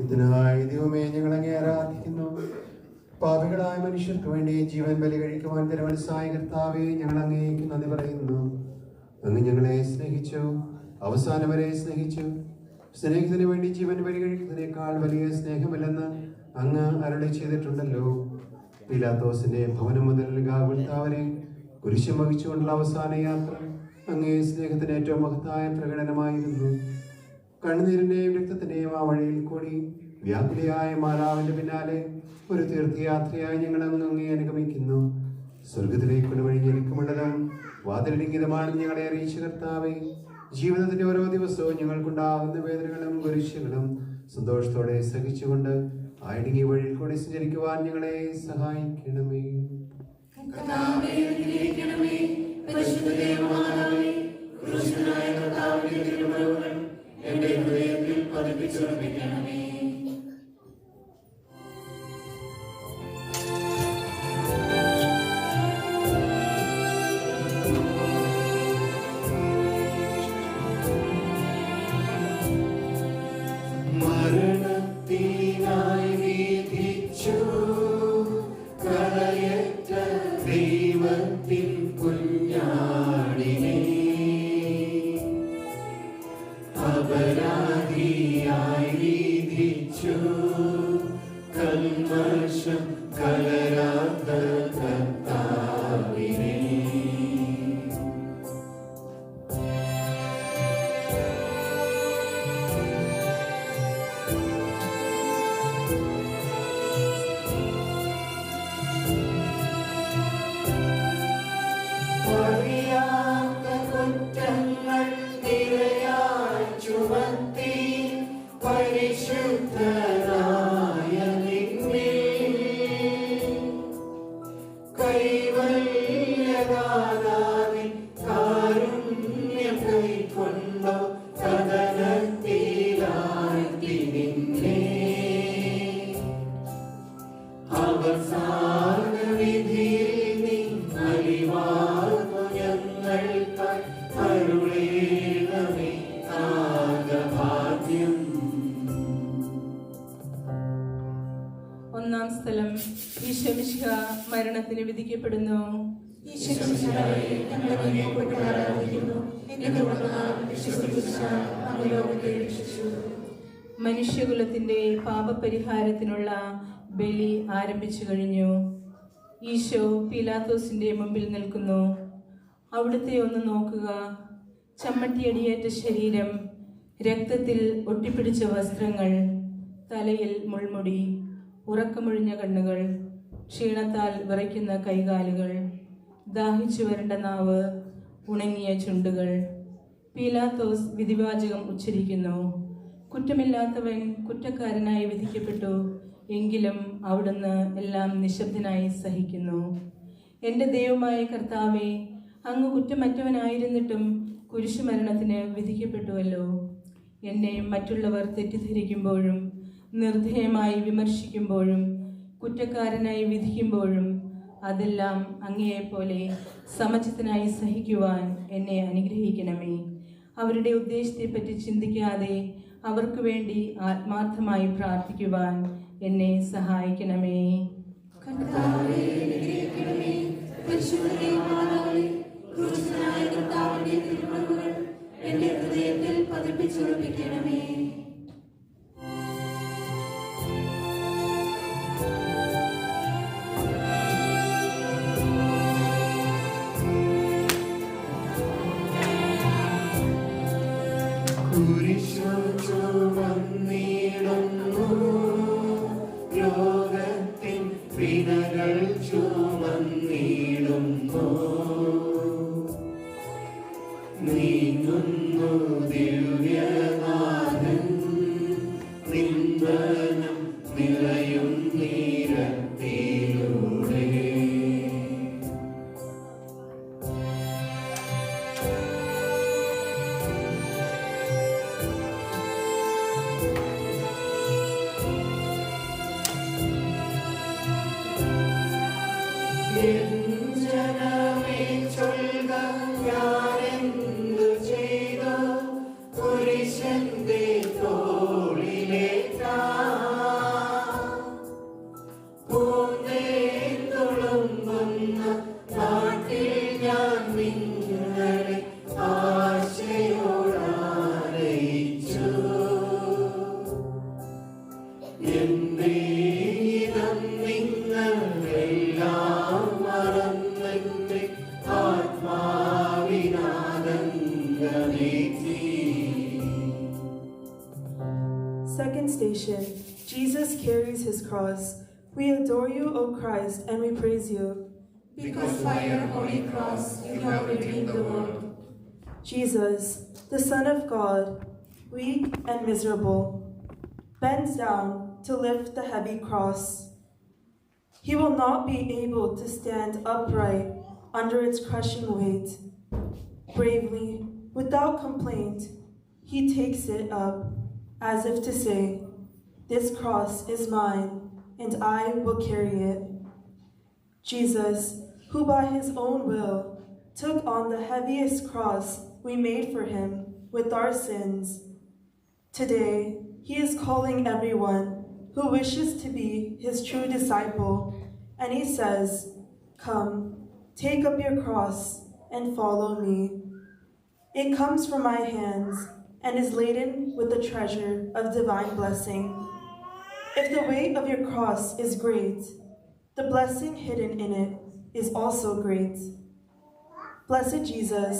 ഇതിനായി ദൈവമേ ഞങ്ങളങ്ങേ ആരാധിക്കുന്നു. പാപികളായ മനുഷ്യർക്ക് വേണ്ടി ജീവൻ ബലി കഴിക്കുവാൻ തിരുമനസ്സായ കർത്താവേ, ഞങ്ങൾ അങ്ങേക്ക് നന്ദി പറയുന്നു. അങ്ങ് ഞങ്ങളെ സ്നേഹിച്ചു, അവസാനം വരെ സ്നേഹിച്ചു. സ്നേഹത്തിന് വേണ്ടി ജീവൻ ബലി കഴിക്കുന്നതിനേക്കാൾ വലിയ സ്നേഹമില്ലെന്ന് അങ്ങ് അരുളി ചെയ്തിട്ടുണ്ടല്ലോ. പീലാത്തോസിന്റെ ഭവനം മുതൽ ഗാഗുൽത്താ വരെ കുരിശും വഹിച്ചുകൊണ്ടുള്ള അവസാന യാത്ര അങ്ങേ സ്നേഹത്തിന് ഏറ്റവും മഹത്തായ പ്രകടനമായിരുന്നു. കണ്ണുനീരിന്റെയും രക്തത്തിന്റെയും ആ വഴിയിൽ കൂടി വ്യാകുലയായ മാതാവിന്റെ പിന്നാലെ ഒരു തീർത്ഥയാത്രയായി ഞങ്ങൾ അങ്ങേ അനുഗമിക്കുന്നു. സ്വർഗത്തിലേക്കുള്ള വഴി ഞെരുക്കമുള്ളതും വാതിലിംഗിതമാണെന്ന് ഞങ്ങളെ അറിയിച്ച കർത്താവേ, ജീവിതത്തിന്റെ ഓരോ ദിവസവും ഞങ്ങൾക്കുണ്ടാകുന്ന വേദനകളും കുരിശുകളും സന്തോഷത്തോടെ സഹിച്ചുകൊണ്ട് ആ ഇടുങ്ങിയ വഴിയിൽ കൂടി സഞ്ചരിക്കുവാൻ ഞങ്ങളെ സഹായിക്കണമേ. ഒന്നാം സ്ഥലം, ഈശോ മിശിഹ മരണത്തിന് വിധിക്കപ്പെടുന്നു. മനുഷ്യകുലത്തിന്റെ പാപപരിഹാരത്തിനുള്ള ബലി ആരംഭിച്ചു കഴിഞ്ഞു. ഈശോ പീലാത്തോസിന്റെ മുമ്പിൽ നിൽക്കുന്നു. അവിടുത്തെ ഒന്ന് നോക്കുക. ചമ്മട്ടിയടിയേറ്റ ശരീരം, രക്തത്തിൽ ഒട്ടിപ്പിടിച്ച വസ്ത്രങ്ങൾ, തലയിൽ മുൾമുടി, ഉറക്കമൊഴിഞ്ഞ കണ്ണുകൾ, ക്ഷീണത്താൽ വിറയ്ക്കുന്ന കൈകാലുകൾ, ദാഹിച്ചു വരണ്ട നാവ്, ഉണങ്ങിയ ചുണ്ടുകൾ. പീലാത്തോസ് വിധിവാചകം ഉച്ചരിക്കുന്നു. കുറ്റമില്ലാത്തവൻ കുറ്റക്കാരനായി വിധിക്കപ്പെട്ടു, എങ്കിലും അവിടുന്ന് എല്ലാം നിശബ്ദനായി സഹിക്കുന്നു. എൻ്റെ ദൈവമായ കർത്താവേ, അങ്ങ് കുറ്റമറ്റവനായിരുന്നിട്ടും കുരിശുമരണത്തിന് വിധിക്കപ്പെട്ടുവല്ലോ. എന്നെ മറ്റുള്ളവർ തെറ്റിദ്ധരിക്കുമ്പോഴും നിർദ്ധയമായി വിമർശിക്കുമ്പോഴും കുറ്റക്കാരനായി വിധിക്കുമ്പോഴും അതെല്ലാം അങ്ങയെപ്പോലെ സമചിത്തനായി സഹിക്കുവാൻ എന്നെ അനുഗ്രഹിക്കണമേ. അവരുടെ ഉദ്ദേശത്തെപ്പറ്റി ചിന്തിക്കാതെ അവർക്ക് വേണ്ടി ആത്മാർത്ഥമായി പ്രാർത്ഥിക്കുവാൻ എന്നെ സഹായിക്കണമേ. എന്റെ ഹൃദയത്തിൽ പതിപ്പിച്ചുറപ്പിക്കണമേ. രോഗത്തിൻ വിനകൾ ചുമന്നിടുന്നു, നീങ്ങുന്നു ദിവ്യനാഥൻ, നിന്ദനം നിറയും നീരത്തിലൂടെ. ജനമേ ചൊൽക, ഞാനെന്തു ചെയ്തു കുരിശന്റെ തോളിലേറ്റാ എല്ലാം മറന്നെന്റെ ആത്മാവിനാനന്ദമേറ്റി. Second station, Jesus carries his cross. We adore you, O Christ, and we praise you. Because by your holy cross you have redeemed the world. Jesus, the Son of God, weak and miserable, bends down to lift the heavy cross. He will not be able to stand upright under its crushing weight. Bravely, without complaint, he takes it up, as if to say, "This cross is mine, and I will carry it." Jesus, who by his own will took on the heaviest cross we made for him with our sins, today he is calling everyone who wishes to be his true disciple, and he says, "Come, take up your cross and follow me." It comes from my hands and is laden with the treasure of divine blessing. If the weight of your cross is great, the blessing hidden in it is also great. Blessed Jesus,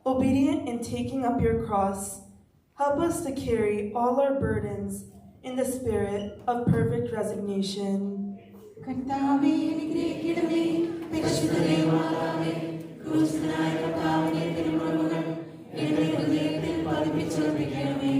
obedient in taking up your cross, help us to carry all our burdens in the spirit of perfect resignation. കർത്താവേ അനുഗ്രഹിക്കണമേ, പരിശുദ്ധനേ മാതാവേ, ക്രൂശിതനായ കർത്താവിന്റെ തിരുമുറിവുകൾ എന്റെ ഹൃദയത്തിൽ പതിപ്പിച്ചുറപ്പിക്കണമേ.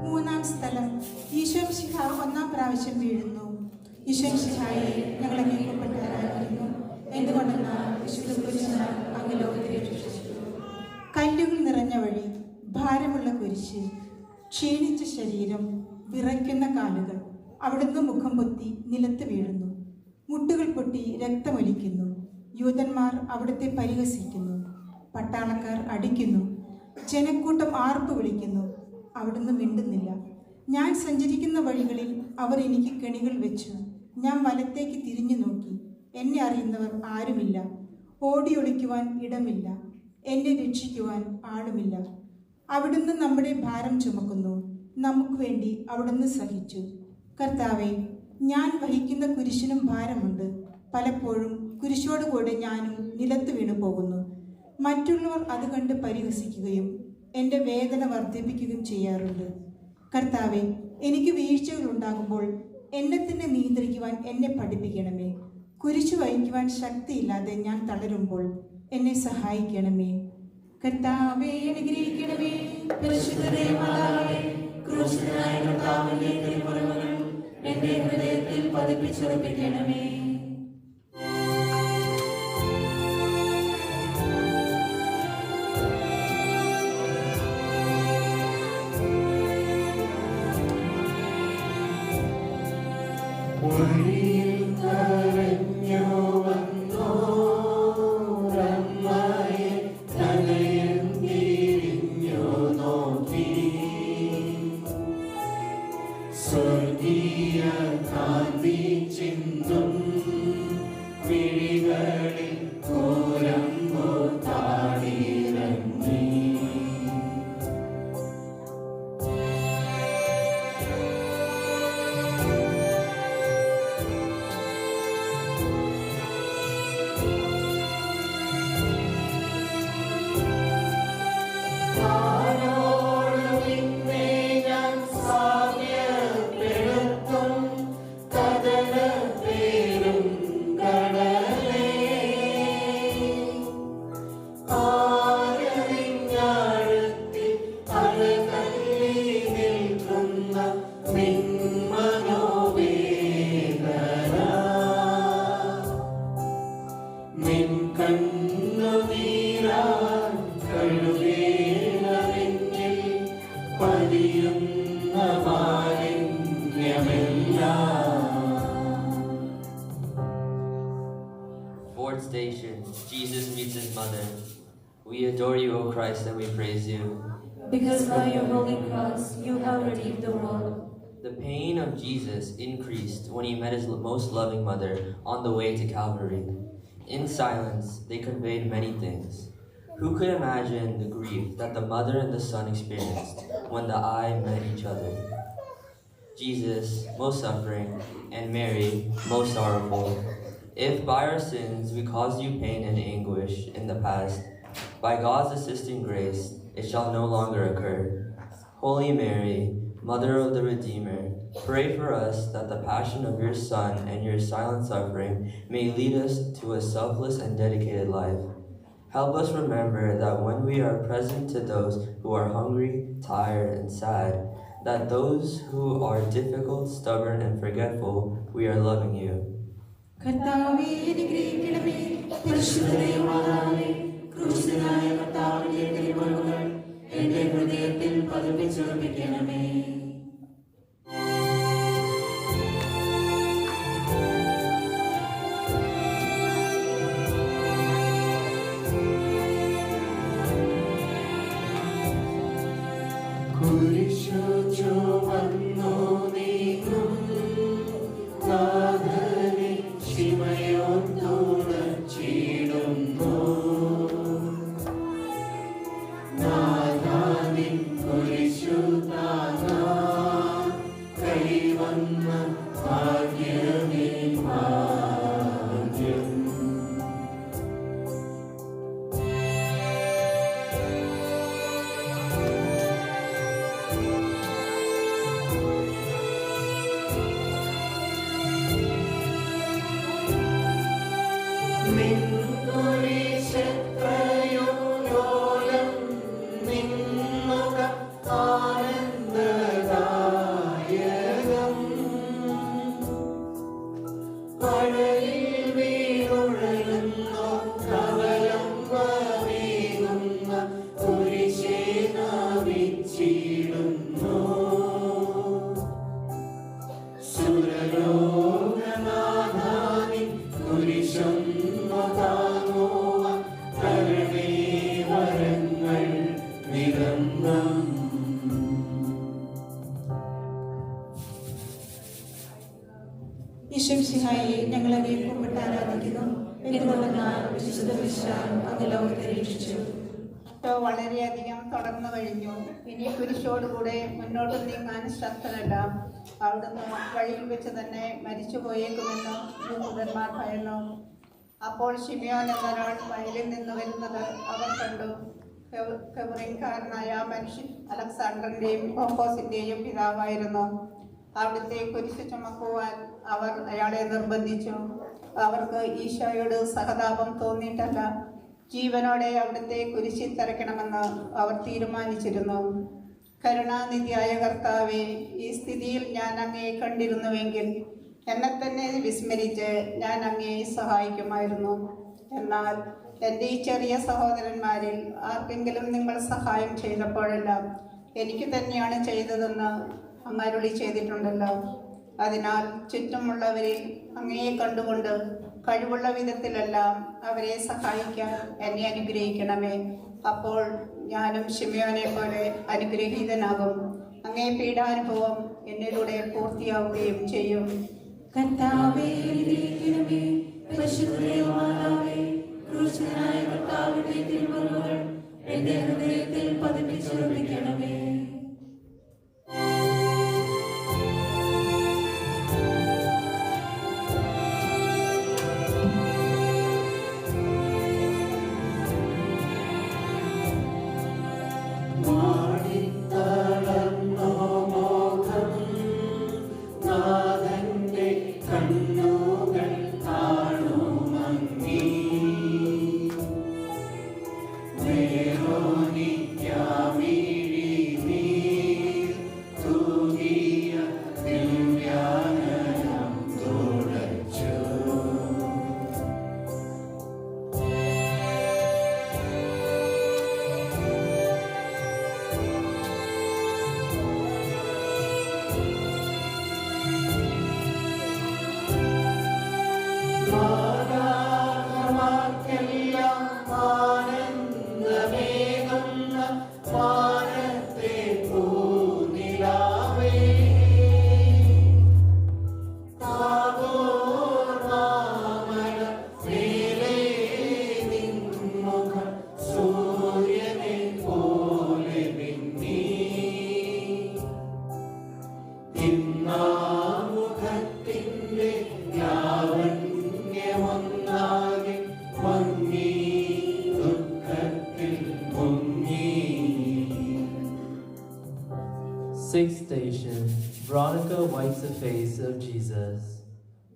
മൂന്നാം സ്ഥലം, ഈശോ മിശിഹ ഒന്നാം പ്രാവശ്യം വീഴുന്നു. ഈശോ മിശിഹായെ ഞങ്ങൾ അങ്ങേക്കപ്പെട്ടാരായിരുന്നു, എന്തുകൊണ്ടെന്നാൽ വിശുദ്ധ കുരിശിനാൽ അങ്ങ് ലോകത്തെ രക്ഷിച്ചു. കല്ലുകൾ നിറഞ്ഞ വഴി, ഭാരമുള്ള കുരിശ്, ക്ഷീണിച്ച ശരീരം, വിറയ്ക്കുന്ന കാലുകൾ. അവിടുന്ന് മുഖം പൊത്തി നിലത്ത് വീഴുന്നു. മുട്ടുകൾ പൊട്ടി രക്തമൊലിക്കുന്നു. യൂതന്മാർ അവിടുത്തെ പരിഹസിക്കുന്നു. പട്ടാളക്കാർ അടിക്കുന്നു. ജനക്കൂട്ടം ആർപ്പ് വിളിക്കുന്നു. അവിടുന്ന് മിണ്ടുന്നില്ല. ഞാൻ സഞ്ചരിക്കുന്ന വഴികളിൽ അവർ എനിക്ക് കെണികൾ വെച്ചു. ഞാൻ വലത്തേക്ക് തിരിഞ്ഞു നോക്കി. എന്നെ അറിയുന്നവർ ആരുമില്ല. ഓടിയൊളിക്കുവാൻ ഇടമില്ല. എന്നെ രക്ഷിക്കുവാൻ ആളുമില്ല. അവിടുന്ന് നമ്മുടെ ഭാരം ചുമക്കുന്നു. നമുക്ക് വേണ്ടി അവിടുന്ന് സഹിച്ചു. കർത്താവെ, ഞാൻ വഹിക്കുന്ന കുരിശിനും ഭാരമുണ്ട്. പലപ്പോഴും കുരിശോടുകൂടെ ഞാനും നിലത്ത് വീണു പോകുന്നു. മറ്റുള്ളവർ അത് കണ്ട് പരിഹസിക്കുകയും എൻ്റെ വേദന വർദ്ധിപ്പിക്കുകയും ചെയ്യാറുണ്ട്. കർത്താവെ, എനിക്ക് വീഴ്ചകൾ ഉണ്ടാകുമ്പോൾ എന്നെ തന്നെ നിയന്ത്രിക്കുവാൻ എന്നെ പഠിപ്പിക്കണമേ. കുരിശു വഹിക്കുവാൻ ശക്തിയില്ലാതെ ഞാൻ തളരുമ്പോൾ എന്നെ സഹായിക്കണമേ. കർത്താവേ അനുഗ്രഹിക്കണമേ, പരിശുദ്ധനേ മാതാവേ, ക്രൂശിതനായ കർത്താവിന്റെ തിരുമുറിവുകൾ എന്റെ ഹൃദയത്തിൽ പതിപ്പിച്ചുറപ്പിക്കണമേ. സ്വർഗീയ കാന്തി ചിന്തും Fourth station, Jesus meets his mother. We adore you, O Christ, and we praise you. Because by your holy cross you have redeemed the world. The pain of Jesus increased when he met his most loving mother on the way to Calvary. In silence, they conveyed many things. Who could imagine the grief that the mother and the son experienced when the eye met each other? Jesus, most suffering, and Mary, most sorrowful. If by our sins we caused you pain and anguish in the past, by God's assisting grace, it shall no longer occur. Holy Mary, Mother of the Redeemer, pray for us that the passion of your Son and your silent suffering may lead us to a selfless and dedicated life. Help us remember that when we are present to those who are hungry, tired, and sad, that those who are difficult, stubborn, and forgetful, we are loving you. കർത്താവേ അനുഗ്രഹിക്കണമേ. പരിശുദ്ധദൈവമാതാവേ, ക്രൂശിതനായ കർത്താവിന്റെ തിരുമുറിവുകൾ എന്റെ ഹൃദയത്തിൽ പതിപ്പിച്ചുറപ്പിക്കണമേ. കുരിശു ചുമന്നു നീങ്ങും നാഥനെ ശിമയോൻ തുണച്ചിടുന്നു. നാഥാനിൻ കുരിശു താങ്ങാൻ കൈവന്ന ഭാഗ്യമേ ഭാഗ്യം. ഈശോമിശിഹായെ ഞങ്ങൾ അങ്ങയെ കുമ്പിട്ട് ആരാധിക്കുന്നു. എന്തുകൊണ്ടെന്നാൽ വിശുദ്ധ മിശിഹാ അങ്ങ് ലോകത്തെ രക്ഷിച്ചു. വളരെയധികം തുടർന്നു കഴിഞ്ഞു. ഇനി കുരിശോടുകൂടെ മുന്നോട്ട് നീങ്ങാൻ ശക്തനല്ല. അവിടുന്ന് വഴിയിൽ വെച്ച് തന്നെ മരിച്ചു പോയേക്കുമെന്ന് യഹൂദന്മാർ ഭയന്നു. അപ്പോൾ ശിമിയോൻ എന്നൊരാൾ വയലിൽ നിന്ന് വരുന്നത് അവർ കണ്ടു. കെവറിൻകാരനായ മനുഷ്യൻ അലക്സാണ്ടറിന്റെയും പോപ്പോസിന്റെയും പിതാവായിരുന്നു. അവിടുത്തെ കുരിശ് ചുമക്കുവാൻ അവർ അയാളെ നിർബന്ധിച്ചു. അവർക്ക് ഈശോയോട് സഹതാപം തോന്നിയിട്ടല്ല, ജീവനോടെ അവിടുത്തെ കുരിശിൽ തറയ്ക്കണമെന്ന് അവർ തീരുമാനിച്ചിരുന്നു. കരുണാനിധിയായ കർത്താവേ, ഈ സ്ഥിതിയിൽ ഞാൻ അങ്ങയെ കണ്ടിരുന്നുവെങ്കിൽ എന്നെ തന്നെ വിസ്മരിച്ച് ഞാൻ അങ്ങയെ സഹായിക്കുമായിരുന്നു. എന്നാൽ എൻ്റെ ഈ ചെറിയ സഹോദരന്മാരിൽ ആർക്കെങ്കിലും നിങ്ങൾ സഹായം ചെയ്തപ്പോഴെല്ലാം എനിക്ക് തന്നെയാണ് ചെയ്തതെന്ന് അങ്ങ് അരുളി ചെയ്തിട്ടുണ്ടല്ലോ. അതിനാൽ ചുറ്റുമുള്ളവരിൽ അങ്ങയെ കണ്ടുകൊണ്ട് കഴിവുള്ള വിധത്തിലെല്ലാം അവരെ സഹായിക്കാൻ എന്നെ അനുഗ്രഹിക്കണമേ. അപ്പോൾ ഞാനും ശിമയോനെ പോലെ അനുഗ്രഹീതനാകും. അങ്ങേ പീഡാനുഭവം എന്നിലൂടെ പൂർത്തിയാവുകയും ചെയ്യും. കർത്താവേ അനുഗ്രഹിക്കണമേ. പരിശുദ്ധദൈവമാതാവേ, ക്രൂശിതനായ കർത്താവിന്റെ തിരുമുറിവുകൾ എന്റെ ഹൃദയത്തിൽ പതിപ്പിച്ചുറപ്പിക്കണമേ. ോ Sixth station, Veronica wipes the face of Jesus.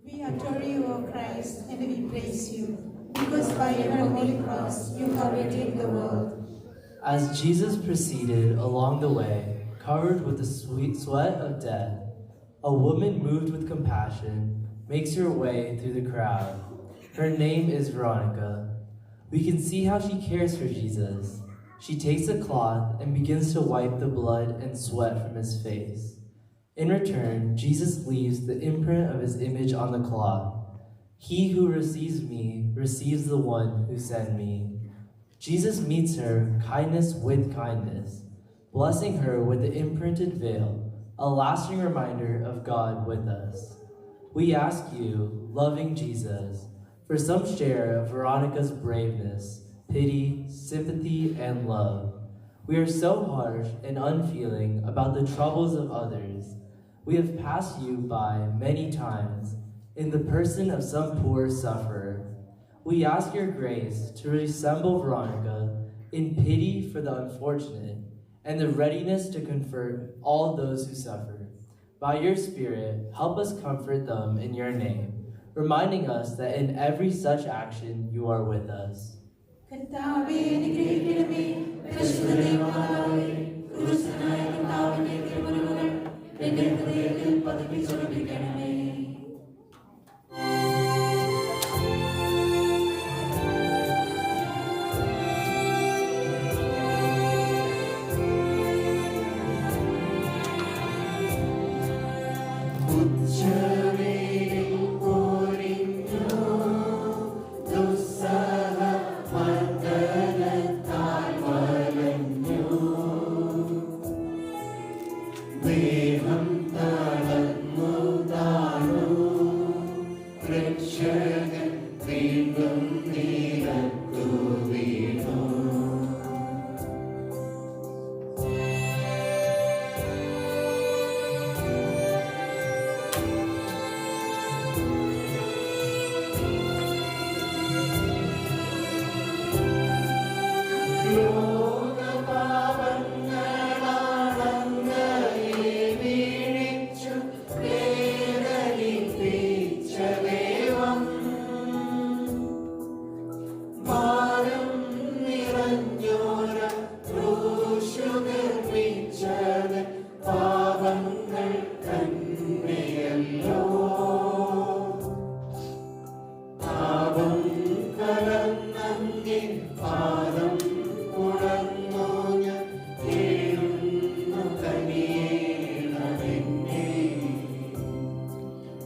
We adore you, O Christ, and we praise you, because by your holy cross you have redeemed the world. As Jesus proceeded along the way, covered with the sweet sweat of death, a woman moved with compassion makes her way through the crowd. Her name is Veronica. We can see how she cares for Jesus. She takes a cloth and begins to wipe the blood and sweat from his face. In return, Jesus leaves the imprint of his image on the cloth. He who receives me receives the one who sent me. Jesus meets her kindness with kindness, blessing her with the imprinted veil, a lasting reminder of God with us. We ask you, loving Jesus, for some share of Veronica's braveness, pity, sympathy, and love. We are so harsh and unfeeling about the troubles of others. We have passed you by many times in the person of some poor sufferer. We ask your grace to resemble Veronica in pity for the unfortunate and the readiness to comfort all those who suffer. By your Spirit, help us comfort them in your name, reminding us that in every such action you are with us. കർത്താവേ, അനുഗ്രഹിക്കണമേ. പരിശുദ്ധ ദൈവമാതാവേ, ക്രൂശനായ കർത്താവിന്റെ തിരുമുറിവുകൾ എന്റെ ഹൃദയത്തിൽ പതിപ്പിച്ചുറപ്പിക്കണമേ.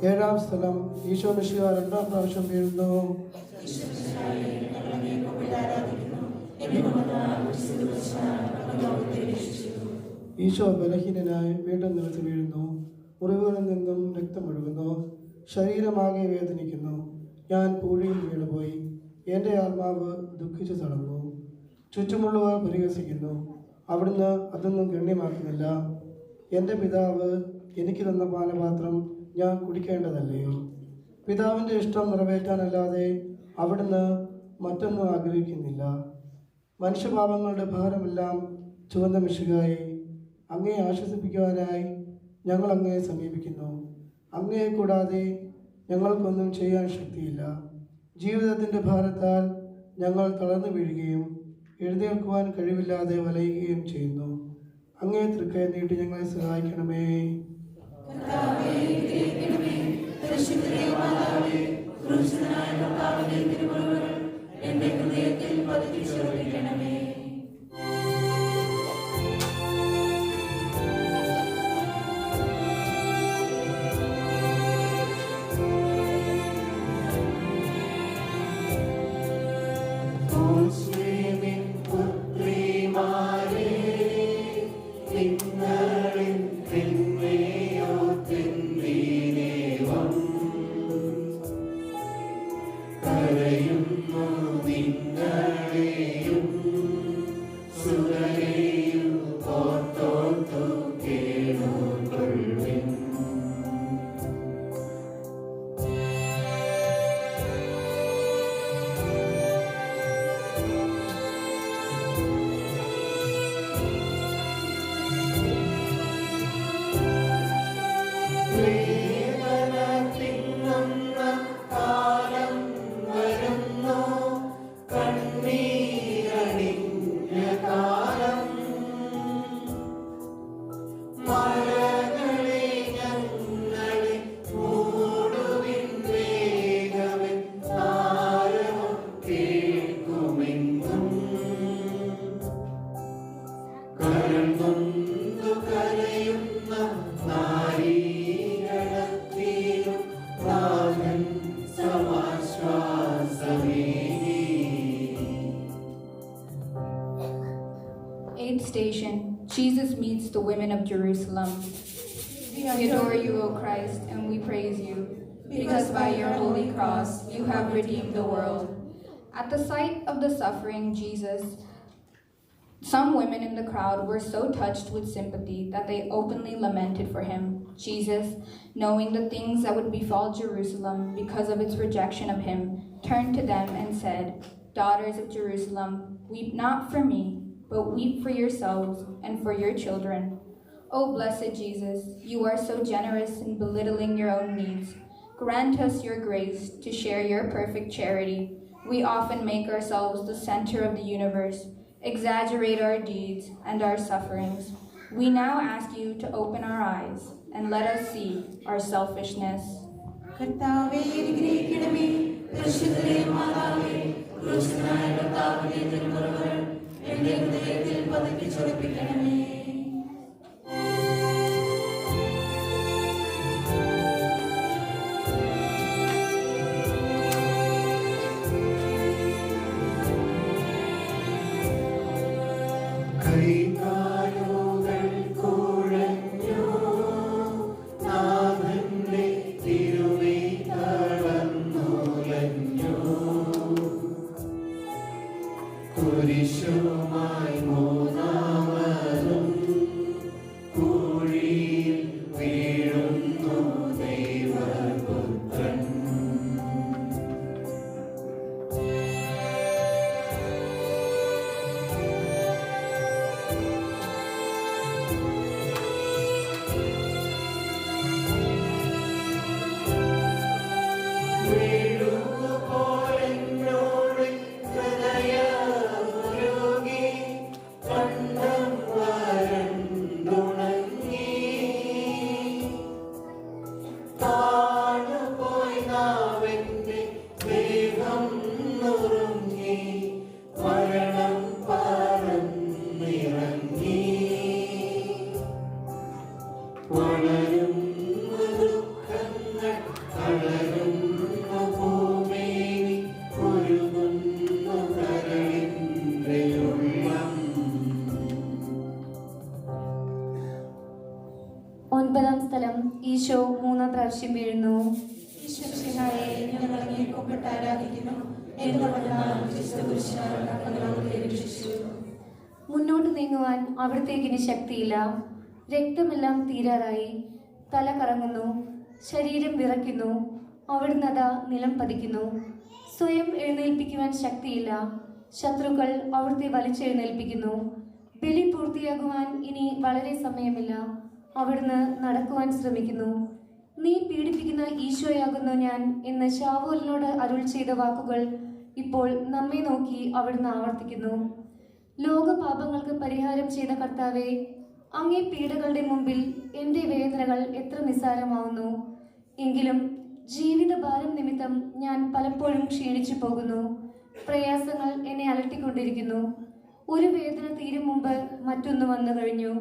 ഏഴാം സ്ഥലം, ഈശോ മിശിഹാ രണ്ടാം പ്രാവശ്യം വീഴുന്നു. ഈശോ ബലഹീനനായി വീണ്ടും നിലത്ത് വീഴുന്നു. മുറിവുകളിൽ നിന്നും രക്തമൊഴുകുന്നു. ശരീരമാകെ വേദനിക്കുന്നു. ഞാൻ പൂഴിയിൽ വീണുപോയി. എൻ്റെ ആത്മാവ് ദുഃഖിച്ചു തളർന്നു. ചുറ്റുമുള്ളവർ പരിഹസിക്കുന്നു. അവിടുന്ന് അതൊന്നും ഗണ്യമാക്കുന്നില്ല. എൻ്റെ പിതാവ് എനിക്ക് തന്ന പാനപാത്രം ഞാൻ കുടിക്കേണ്ടതല്ലയോ? പിതാവിൻ്റെ ഇഷ്ടം നിറവേറ്റാനല്ലാതെ അവിടുന്ന് മറ്റൊന്നും ആഗ്രഹിക്കുന്നില്ല. മനുഷ്യപാപങ്ങളുടെ ഭാരമെല്ലാം ചുവന്ന മിശിഹായെ, അങ്ങയെ ആശ്വസിപ്പിക്കുവാനായി ഞങ്ങൾ അങ്ങയെ സമീപിക്കുന്നു. അങ്ങയെ കൂടാതെ ഞങ്ങൾക്കൊന്നും ചെയ്യാൻ ശക്തിയില്ല. ജീവിതത്തിൻ്റെ ഭാരത്താൽ ഞങ്ങൾ തളർന്നു വീഴുകയും എഴുന്നേൽക്കുവാൻ കഴിവില്ലാതെ വലയുകയും ചെയ്യുന്നു. അങ്ങേ തൃക്കൈ നീട്ടി ഞങ്ങളെ സഹായിക്കണമേ. എന്റെ ഹൃദയത്തിൽ പതിപ്പിച്ചുറപ്പിക്കണമേ. station, Jesus meets the women of Jerusalem. We adore you, O Christ, and we praise you, because by your holy cross you have redeemed the world. At the sight of the suffering Jesus, some women in the crowd were so touched with sympathy that they openly lamented for him. Jesus, knowing the things that would befall Jerusalem because of its rejection of him, turned to them and said, "Daughters of Jerusalem, weep not for me, but weep for yourselves and for your children. O blessed Jesus, you are so generous in belittling your own needs. Grant us your grace to share your perfect charity. We often make ourselves the center of the universe, exaggerate our deeds and our sufferings. We now ask you to open our eyes and let us see our selfishness." കർത്താവേ, അനുഗ്രഹിക്കണമേ. പരിശുദ്ധരേ മാതാവേ, ക്രൂശിതനായ കർത്താവിന്റെ തിരുമുറകൾ എന്റെ ഹൃദയത്തിൽ പതിപ്പിച്ചുറപ്പിക്കണമേ. കൈകാലുകൾ കുഴഞ്ഞു നാഥന്റെ തിരുമൈ തളർന്നുലഞ്ഞു കുരിശുമായി മൂന്നാമതും കുഴിയിൽ വീഴുന്നു ദൈവപുത്രൻ. വീഴുപോലെന്നോട് ഹൃദയമുരുകി കണ്ഠം വരണ്ടുണങ്ങി താണുപോയി നാവെന്റെ ദേഹം നുറുങ്ങി മരണം പറന്നിറങ്ങി വളരും ദുഃഖങ്ങൾ തളരുന്നു ഭൂമേനി ഉരുകുന്നു കരളിന്റെ ഉള്ളം. ഒൻപതാം സ്ഥലം ഈശോ 3 പ്രാവശ്യം വീഴുന്നു. ഈശ്വരനായ ഞങ്ങൾ അങ്ങേ കുമ്പിട്ട് ആരാധിക്കുന്നു. എന്തുകൊണ്ടെന്നാൽ വിശുദ്ധ പുരുഷനായ ഞങ്ങളെ രക്ഷിച്ചു. മുന്നോട്ട് നീങ്ങുവാൻ അവിടത്തേക്ക് ഇനി ശക്തിയില്ല. രക്തമെല്ലാം തീരാറായി. തല കറങ്ങുന്നു, ശരീരം വിറയ്ക്കുന്നു. അവിടുന്ന് അതാ നിലം പതിക്കുന്നു. സ്വയം എഴുന്നേൽപ്പിക്കുവാൻ ശക്തിയില്ല. ശത്രുക്കൾ അവിടുത്തെ വലിച്ചെഴുന്നേൽപ്പിക്കുന്നു. ബലി പൂർത്തിയാകുവാൻ ഇനി വളരെ സമയമില്ല. അവിടുന്ന് നടക്കുവാൻ ശ്രമിക്കുന്നു. നീ പീഡിപ്പിക്കുന്ന ഈശോയാകുന്നു ഞാൻ എന്ന് ശാവൂലിനോട് അരുൾ ചെയ്ത വാക്കുകൾ ഇപ്പോൾ നമ്മെ നോക്കി അവിടുന്ന് ആവർത്തിക്കുന്നു. ലോകപാപങ്ങൾക്ക് പരിഹാരം ചെയ്ത കർത്താവേ, അങ്ങേ പീഡകളുടെ മുമ്പിൽ എൻ്റെ വേദനകൾ എത്ര നിസ്സാരമാവുന്നു. എങ്കിലും ജീവിതഭാരം നിമിത്തം ഞാൻ പലപ്പോഴും ക്ഷീണിച്ചു പോകുന്നു. പ്രയാസങ്ങൾ എന്നെ അലട്ടിക്കൊണ്ടിരിക്കുന്നു. ഒരു വേദന തീരും മുമ്പ് മറ്റൊന്ന് വന്നു കഴിഞ്ഞു.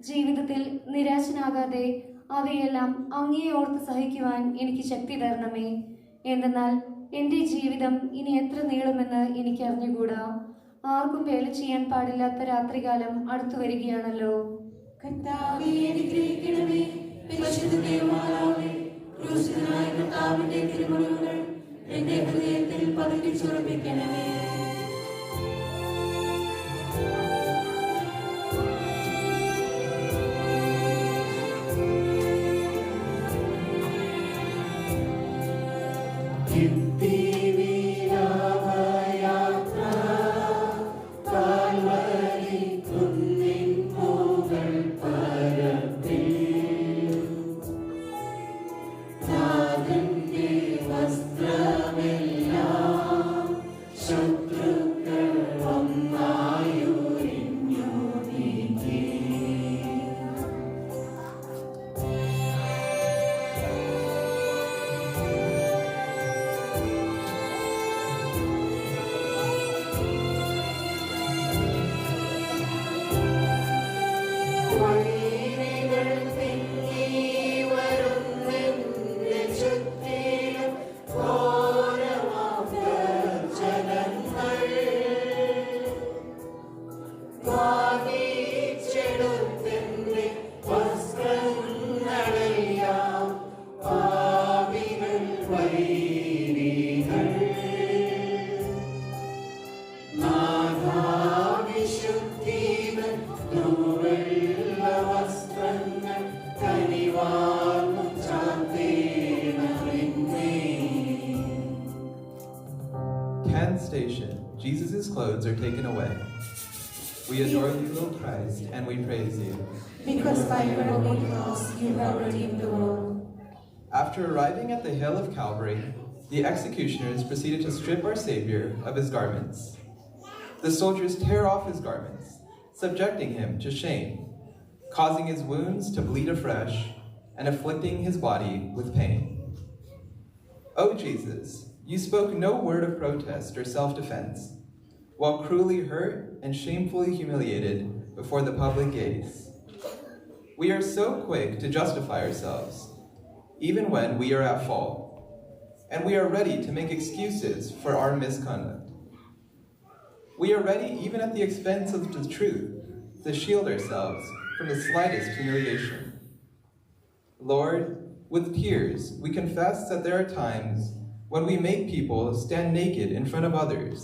ജീവിതത്തിൽ നിരാശനാകാതെ അവയെല്ലാം അങ്ങേ ഓർത്ത് സഹിക്കുവാൻ എനിക്ക് ശക്തി തരണമേ. എന്തെന്നാൽ എൻ്റെ ജീവിതം ഇനി എത്ര നീളുമെന്ന് എനിക്ക് അറിഞ്ഞുകൂടാ. ആർക്കും വേല ചെയ്യാൻ പാടില്ലാത്ത രാത്രികാലം അടുത്തു വരികയാണല്ലോ. കർത്താവേ, അനുഗ്രഹിക്കണമേ. പരിശുദ്ധരേ മാതാവേ, ക്രൂശിതനായ കർത്താവിന്റെ തിരുമുറകൾ എന്റെ ഹൃദയത്തിൽ പതിപ്പിച്ചുറപ്പിക്കണമേ. യാത്ര കാൽവരി കുന്നിൻ മുകൾ പരപ്പിൽ നാഥന്റെ വസ്ത്രമെല്ലാം ശത്രുക്കൾ ഒന്നായുരി 10th station. Jesus' clothes are taken away. We adore you, O Christ, and we praise you. Because by your holy cross you have redeemed the world. After arriving at the hill of Calvary, the executioners proceeded to strip our Savior of his garments. The soldiers tear off his garments, subjecting him to shame, causing his wounds to bleed afresh, and afflicting his body with pain. O Jesus, you spoke no word of protest or self-defense, while cruelly hurt and shamefully humiliated before the public gaze. We are so quick to justify ourselves, even when we are at fault, and we are ready to make excuses for our misconduct. We are ready, even at the expense of the truth, to shield ourselves from the slightest humiliation. Lord, with tears, we confess that there are times when we make people stand naked in front of others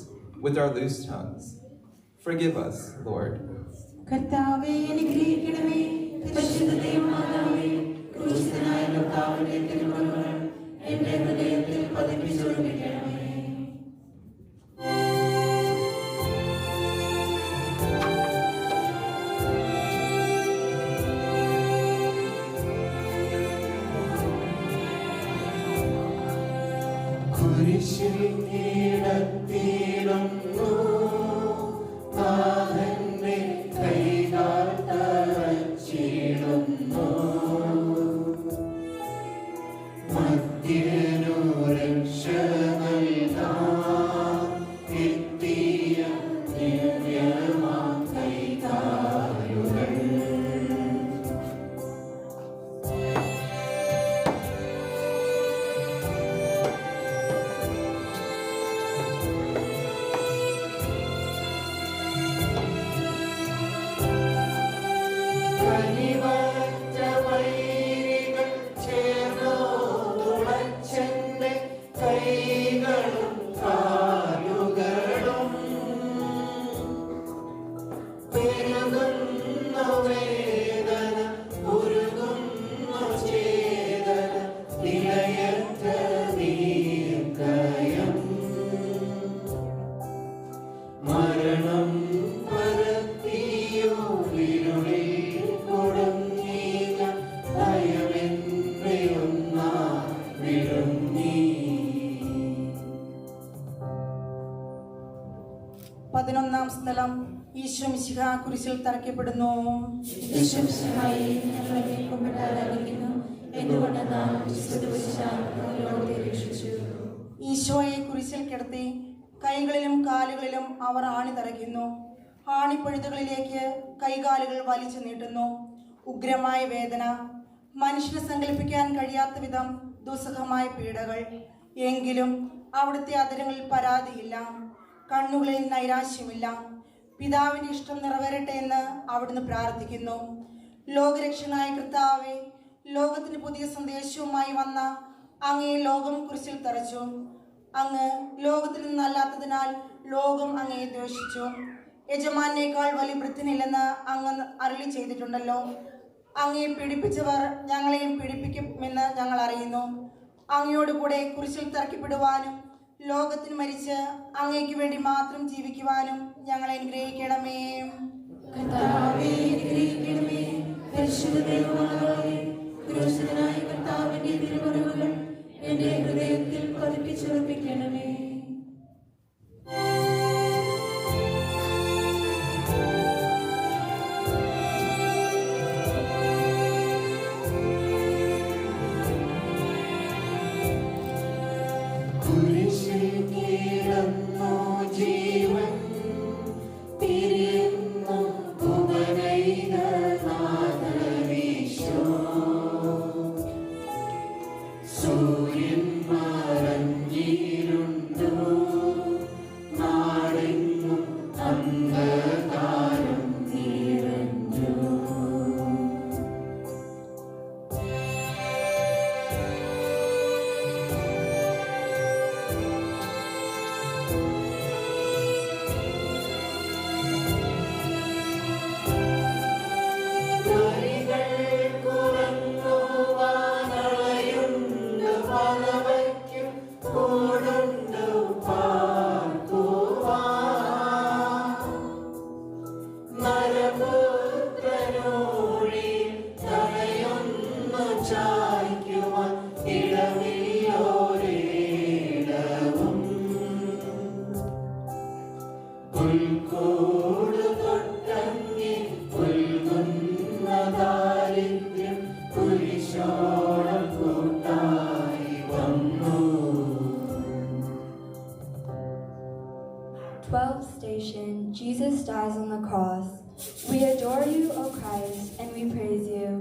with our loose tongues. Forgive us, Lord. കർത്താവേ അനുഗ്രഹിക്കണമേ പരിശുദ്ധ ദൈവമാതാവേ ക്രൂശിതനായ കർത്താവിന്റെ തിരുമുറിവുകൾ എന്റെ ഹൃദയത്തിൽ പതിപ്പിച്ചുറപ്പിക്കണമേ. കുരിശിൽ കിടത്തിയിടുന്നു നാഥന്റെ കൈകാൽ തറച്ചിടുന്നു മധ്യനു രക്ഷ നൽകാൻ എത്തിയ ദിവ്യമാം കൈകാലുകൾ. കനിവറ്റ വൈരികൾ ചേർന്നോ തുളച്ചെന്റെ കൈകളും കാലുകളും പെരുകുന്നു വേദന ഉരുകുന്നു ചേതന നിലയറ്റ നീർക്കയം മരണം പരത്തിയോ വിരുളിൽ കൊടുങ്ങീക ഭയമെന്നൊന്നാ വിടുങ്ങി. 11-ാം സ്ഥലം ഈശോ മിശിഹ കുരിശിൽ തറയ്ക്കപ്പെടുന്നു. ഈശോ മിശിഹായെ ഞങ്ങൾ അങ്ങേ കുമ്പിട്ട് ആരാധിക്കുന്നു. എന്തുകൊണ്ടെന്നാൽ വിശുദ്ധ കുരിശാൽ അങ്ങ് ലോകത്തെ രക്ഷിച്ചു. ഈശോയെ കുരിശിൽ കിടത്തി കൈകളിലും കാലുകളിലും അവർ ആണി തറയ്ക്കുന്നു. ആണിപ്പഴുതുകളിലേക്ക് കൈകാലുകൾ വലിച്ചു നീട്ടുന്നു. ഉഗ്രമായ വേദന, മനുഷ്യന് സങ്കല്പിക്കാൻ കഴിയാത്ത വിധം ദുസ്സഹമായ പീഡകൾ. എങ്കിലും അവിടുത്തെ അധരങ്ങളിൽ പരാതിയില്ല, കണ്ണുകളിൽ നൈരാശ്യമില്ല. പിതാവിന്റെ ഇഷ്ടം നിറവേറട്ടെ എന്ന് അവിടുന്ന് പ്രാർത്ഥിക്കുന്നു. ലോകരക്ഷകനായ കർത്താവേ, ലോകത്തിന് പുതിയ സന്ദേശവുമായി വന്ന അങ്ങേ ലോകം കുരിശിൽ തറച്ചു. അങ്ങ് ലോകത്തിൽ നിന്നല്ലാത്തതിനാൽ ലോകം അങ്ങയെ ദ്വേഷിച്ചു. യജമാനേക്കാൾ വലിയ വൃദ്ധനില്ലെന്ന് അങ്ങ് അരുളി ചെയ്തിട്ടുണ്ടല്ലോ. അങ്ങയെ പീഡിപ്പിച്ചവർ ഞങ്ങളെയും പീഡിപ്പിക്കുമെന്ന് ഞങ്ങൾ അറിയുന്നു. അങ്ങയോട് കൂടെ കുരിശിൽ തറയ്ക്കപ്പെടുവാനും ലോകത്തിന് മരിച്ച് അങ്ങയ്ക്ക് വേണ്ടി മാത്രം ജീവിക്കുവാനും ഞങ്ങളെ അനുഗ്രഹിക്കണമേ. കർത്താവേ അനുഗ്രഹിക്കണമേ. പരിശുദ്ധ ദൈവമാതാവേ, ക്രൂശിതനായ കർത്താവിന്റെ തിരുമുറിവുകൾ എന്റെ ഹൃദയത്തിൽ പതിപ്പിച്ചുറപ്പിക്കണമേ. കുരിശിൽ കിടന്നു ജീവൻ പിരിയുന്നു ഉപനയികനാഥനീശോ. സൂര്യൻ മറഞ്ഞിരുന്ന പുൽക്കൂട് തൊട്ടങ്ങി പുൽകുന്ന ദാരിദ്ര്യം കുരിശോളം കൂട്ടായി വന്നു. 12th station, Jesus dies on the cross. We adore you, O Christ, and we praise you,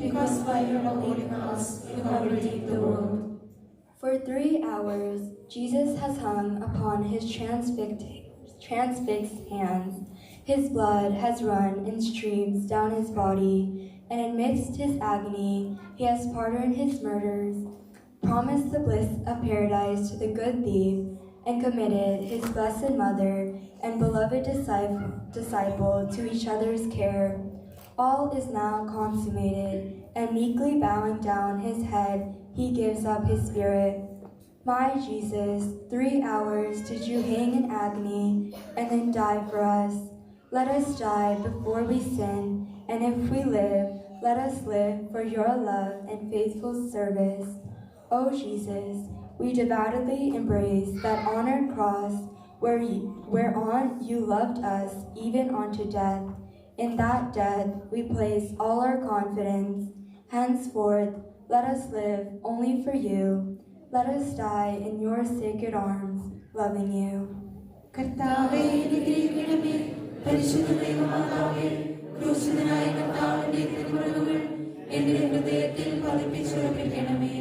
because by your holy cross you have redeemed the world. For 3 hours, Jesus has hung upon his transfixed hands. His blood has run in streams down his body, and amidst his agony, he has pardoned his murderers, promised the bliss of paradise to the good thief, and committed his blessed mother and beloved disciple to each other's care. All is now consummated, and meekly bowing down his head, he gives up his spirit. My Jesus, 3 hours did you hang in agony and then die for us. Let us die before we sin, and if we live, let us live for your love and faithful service. O Jesus, we devoutly embrace that honored cross whereon you loved us even unto death. In that death we place all our confidence. Henceforth, let us live only for you. Let us die in your sacred arms, loving you. കർത്താവേ അനുഗ്രഹിക്കണമേ. പരിശുദ്ധമായ മാതാവേ, ക്രൂശിതനായ കർത്താവിന്റെ തിരുമുറിവുകൾ എന്റെ ഹൃദയത്തിൽ പതിപ്പിച്ചുറപ്പിക്കണമേ.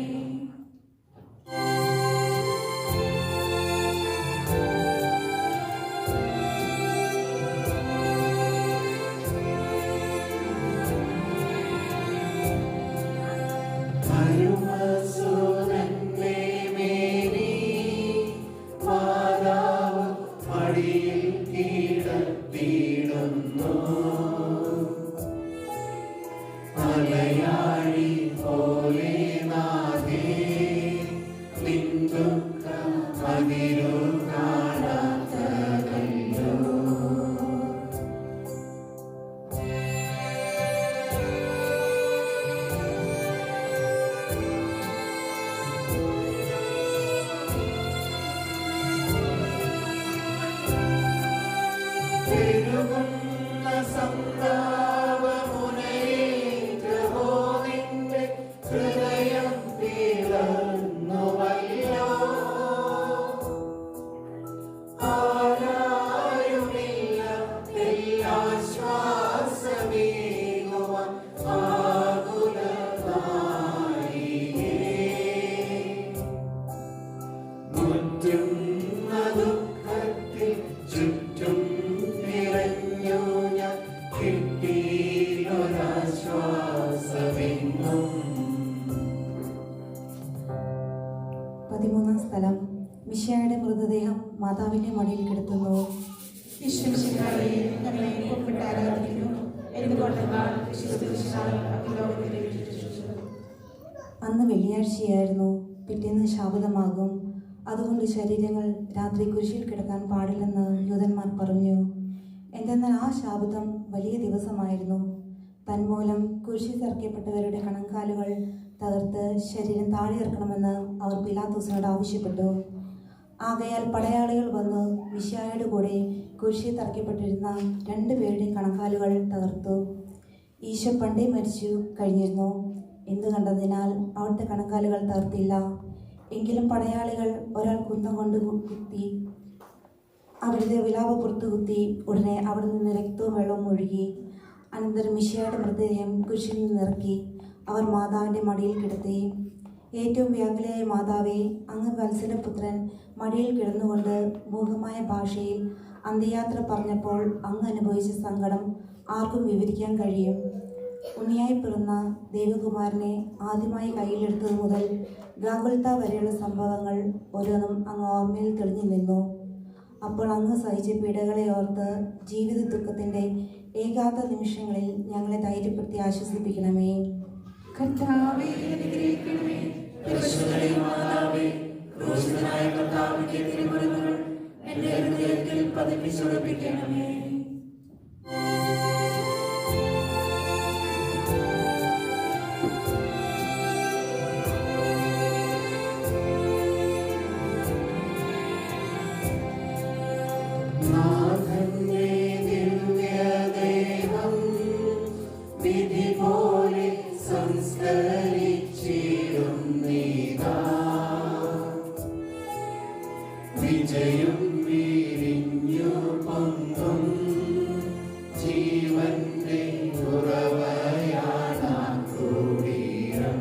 മിശിഹായുടെ മൃതദേഹം മാതാവിന്റെ മടിയിൽ കിടത്തുന്നു. അന്ന് വെള്ളിയാഴ്ചയായിരുന്നു. പിറ്റേന്ന് ശാബതമാകും. അതുകൊണ്ട് ശരീരങ്ങൾ രാത്രി കുരിശിൽ കിടക്കാൻ പാടില്ലെന്ന് യൂതന്മാർ പറഞ്ഞു. എന്തെന്നാൽ ആ ശാബതം വലിയ ദിവസമായിരുന്നു. തന്മൂലം കുരിശിൽ തറയ്ക്കപ്പെട്ടവരുടെ കണങ്കാലുകൾ തകർത്ത് ശരീരം താഴെ ഇറക്കണമെന്ന് അവർ പിലാത്തോസിനോട് ആവശ്യപ്പെട്ടു. ആകയാൽ പടയാളികൾ വന്ന് മിശിഹായുടെ കൂടെ കുരിശിൽ തറയ്ക്കപ്പെട്ടിരുന്ന 2 പേരുടെയും കണങ്കാലുകൾ തകർത്തു. ഈശോ പണ്ടേ മരിച്ചു കഴിഞ്ഞിരുന്നു എന്ന് കണ്ടതിനാൽ അവിടുത്തെ കണങ്കാലുകൾ തകർത്തില്ല. എങ്കിലും പടയാളികൾ ഒരാൾ കുന്തം കൊണ്ട് കുത്തി അവിടുത്തെ വിലാപ പുറത്തു കുത്തി. ഉടനെ അവിടെ നിന്ന് രക്തവും വെള്ളവും ഒഴുകി. അനന്തരം മിശിഹായുടെ മൃതദേഹം കുരിശിൽ നിന്ന് ഇറക്കി അവർ മാതാവിൻ്റെ മടിയിൽ കിടത്തി. ഏറ്റവും വ്യാകുലയായ മാതാവേ, അങ്ങ് വത്സലപുത്രൻ മടിയിൽ കിടന്നുകൊണ്ട് മൂകമായ ഭാഷയിൽ അന്ത്യയാത്ര പറഞ്ഞപ്പോൾ അങ്ങ് അനുഭവിച്ച സങ്കടം ആർക്കും വിവരിക്കാൻ കഴിയും. ഉണ്ണിയായി പിറന്ന ദൈവകുമാരനെ ആദ്യമായി കയ്യിലെടുത്തത് മുതൽ ഗാഗുൽത്ത വരെയുള്ള സംഭവങ്ങൾ ഓരോന്നും അങ്ങ് ഓർമ്മയിൽ തെളിഞ്ഞു നിന്നു. അപ്പോൾ അങ്ങ് സഹിച്ച പീഡകളെ ഓർത്ത് ജീവിത ദുഃഖത്തിൻ്റെ ഏകാന്ത നിമിഷങ്ങളിൽ ഞങ്ങളെ ധൈര്യപ്പെടുത്തി ആശ്വസിപ്പിക്കണമേ. കർത്താവേ അനുഗ്രഹിക്കണമേ. പരിശുദ്ധനായ മാതാവേ, ക്രൂശിതനായ കർത്താവിന്റെ തിരുമുറിവുകൾ എന്റെ ഹൃദയത്തിൽ പതിപ്പിച്ചുറപ്പിക്കണമേ. നാഥൻ വിജയം വീരിഞ്ഞു പൊങ്ങും ജീവന്റെ ഉറവയാണ് കുടീരം.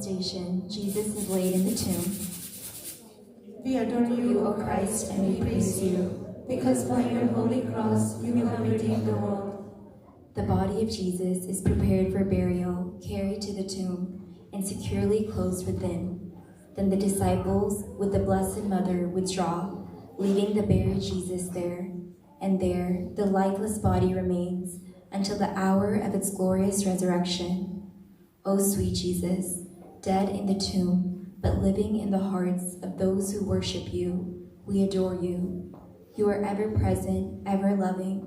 Station, Jesus is laid in the tomb. We adore you, O Christ, and we praise you, because by your holy cross you have redeemed the world. The body of Jesus is prepared for burial, carried to the tomb, and securely closed within. Then the disciples, with the Blessed Mother, withdraw, leaving the buried Jesus there. And there the lifeless body remains until the hour of its glorious resurrection. O sweet Jesus, dead in the tomb, but living in the hearts of those who worship you, we adore you. You are ever present, ever loving,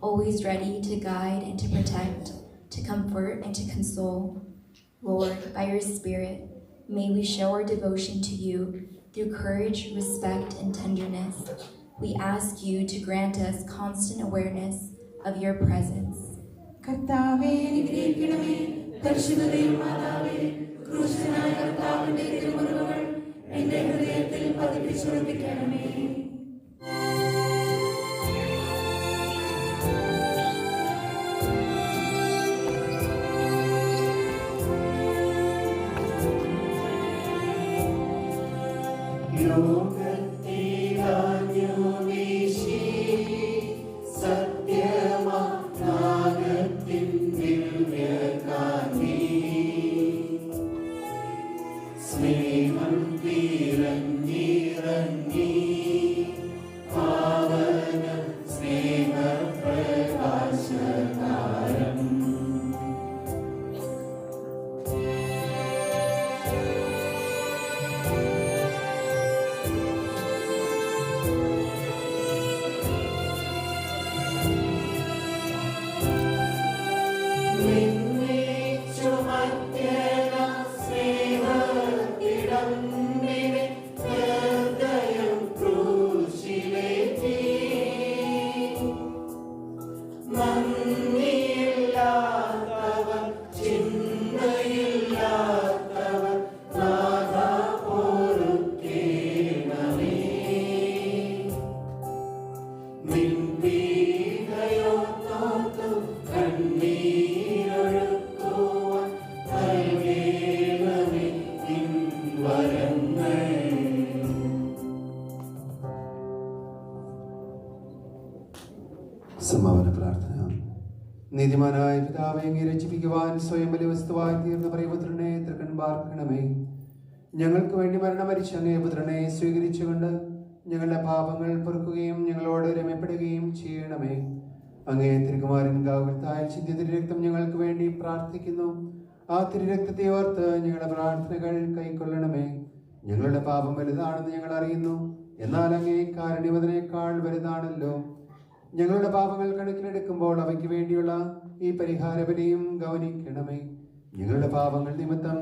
always ready to guide and to protect, to comfort and to console. Lord, by your Spirit, may we show our devotion to you through courage, respect, and tenderness. We ask you to grant us constant awareness of your presence. കർത്താവേ അനുഗ്രഹിക്കണമേ, പരിശുദ്ധതയും മാതാവേ, ക്രൂശനായ കർത്താവിന്റെ തിരുമുറിവുകൾ എന്റെ ഹൃദയത്തിൽ പതിപ്പിച്ചുറപ്പിക്കണമേ. സമാപന പ്രാർത്ഥന. നീതിമാനായ പിതാവേ, അങ്ങേ രക്ഷിപ്പിക്കുവാൻ സ്വയം ബലിവസ്തുവായി തീർന്ന പ്രിയപുത്രനെ തൃക്കൺ പാർക്കണമേ. ഞങ്ങൾക്ക് വേണ്ടി മരണം മരിച്ച അങ്ങേ പുത്രനെ സ്വീകരിച്ചുകൊണ്ട് ഞങ്ങളുടെ പാപങ്ങൾ പൊറുക്കുകയും ഞങ്ങളോട് രമ്യപ്പെടുകയും ചെയ്യണമേ. അങ്ങേ തിരുകുമാരൻ ഗാകുൽത്തായ ചിന്തിയ തിരുരക്തം ഞങ്ങൾക്ക് വേണ്ടി പ്രാർത്ഥിക്കുന്നു. ആ തിരുരക്തത്തെ ഓർത്ത് ഞങ്ങളുടെ പ്രാർത്ഥനകൾ കൈക്കൊള്ളണമേ. ഞങ്ങളുടെ പാപം വലുതാണെന്ന് ഞങ്ങൾ അറിയുന്നു, എന്നാൽ അങ്ങേ കാരുണ്യമതിനേക്കാൾ വലുതാണല്ലോ. ഞങ്ങളുടെ പാപങ്ങൾ കണക്കിലെടുക്കുമ്പോൾ അവയ്ക്ക് വേണ്ടിയുള്ള ഈ പരിഹാര ബലിയും ഗൗനിക്കണമേ. ഞങ്ങളുടെ പാപങ്ങൾ നിമിത്തം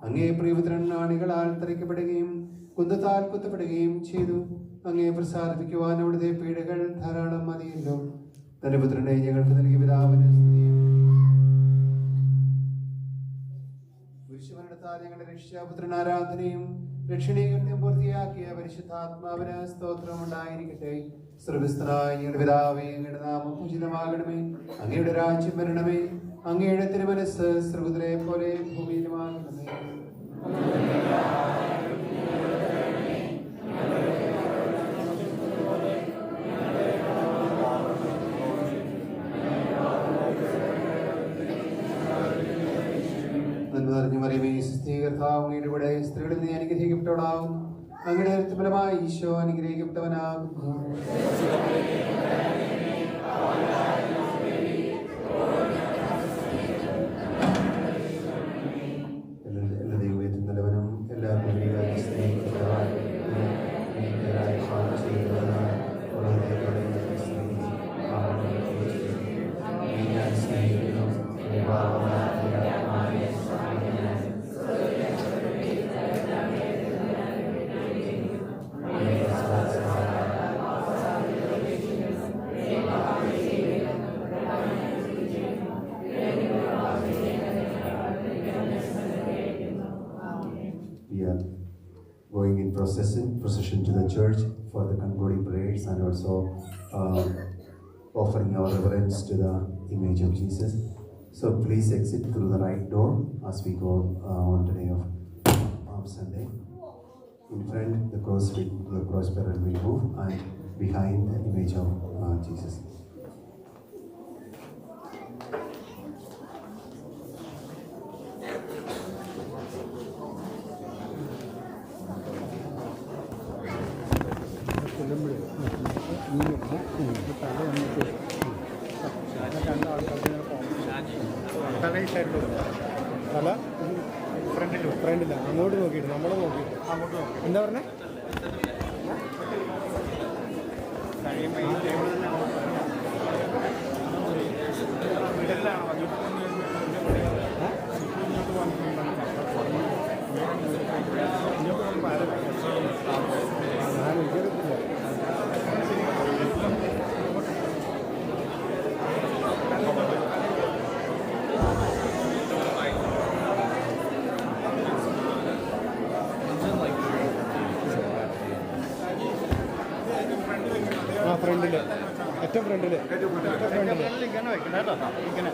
അങ്ങേ പ്രിയപുത്രൻ ആണികളാൽ തറയ്ക്കപ്പെടുകയും കുന്തത്താൽ കുത്തപ്പെടുകയും ചെയ്തു. അങ്ങേ പ്രസാദിപ്പിക്കുവാൻ അവിടുത്തെ പീഡകൾ ധാരാളം മതിയല്ലോ. തന്റെ പുത്രനെ ഞങ്ങൾക്ക് നൽകിയ പിതാവിന് കുരിശുമരണത്താൽ ഞങ്ങളുടെ രക്ഷാപുത്രൻ ആരാധനയും രക്ഷണീകരണവും പൂർത്തിയാക്കിയ പരിശുദ്ധാത്മാവിന് സ്തോത്രം ഉണ്ടായിരിക്കട്ടെ. സ്വർഗ്ഗസ്ഥനായ ഞങ്ങളുടെ പിതാവേ, അങ്ങയുടെ നാമം പൂജിതമാകണമേ. അങ്ങയുടെ രാജ്യം വരണമേ. അങ്ങയുടെ തിരുമനസ്സ് സ്വർഗ്ഗത്തിലെ പോലെ ഭൂമിയിലുമാകണമേ. നന്മ നിറഞ്ഞ മറിയമേ, കർത്താവ് അങ്ങയുടെ കൂടെ സ്ത്രീകളിൽ നീ അനുഗ്രഹിക്കപ്പെട്ടവളാകുന്നു. അങ്ങയുടെ ഫലമായി ഈശോ അനുഗ്രഹിക്കപ്പെട്ടവനാകുന്നു. എല്ലാ ദൈവത്തിൽ നിലവനും എല്ലാ going in procession to the church for the concluding prayers and also offering our reverence to the image of Jesus. So please exit through the right door as we go on the day of Palm Sunday. In front, the cross bearer will move, and behind the image of Jesus. അല്ല ഫ്രണ്ടില്ല അങ്ങോട്ട് നോക്കിയിട്ട് നമ്മളെ നോക്കിയിട്ട് എന്താ പറഞ്ഞേ? ഫ്രണ്ടില് ഏറ്റവും ഫ്രണ്ടില് ഇങ്ങനെ വെക്കണേ കേട്ടോ. ഇങ്ങനെ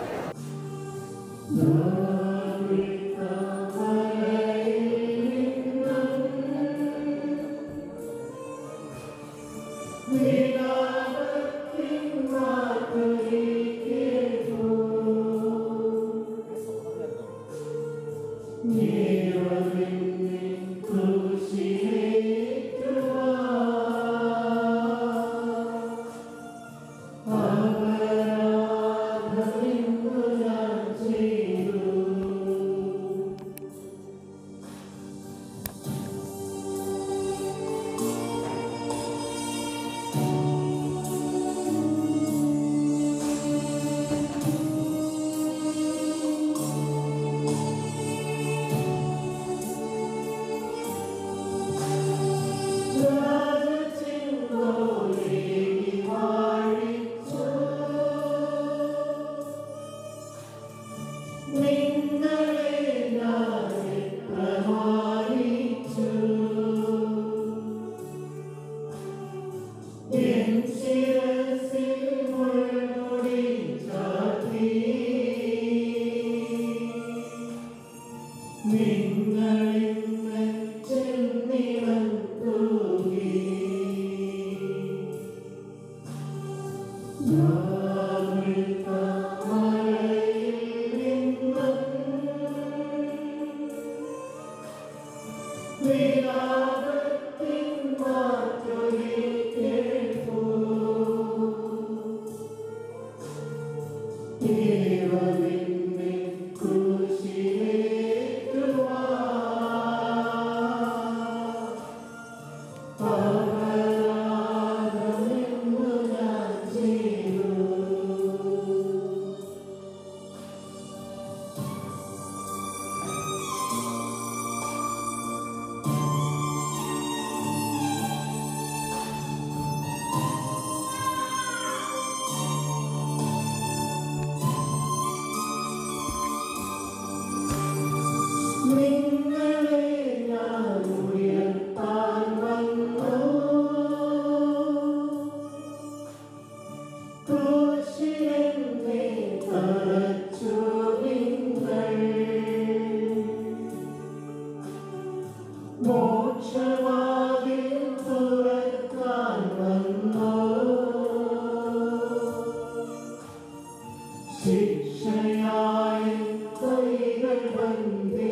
ശിക്ഷയായി കൈകൾ വന്ദി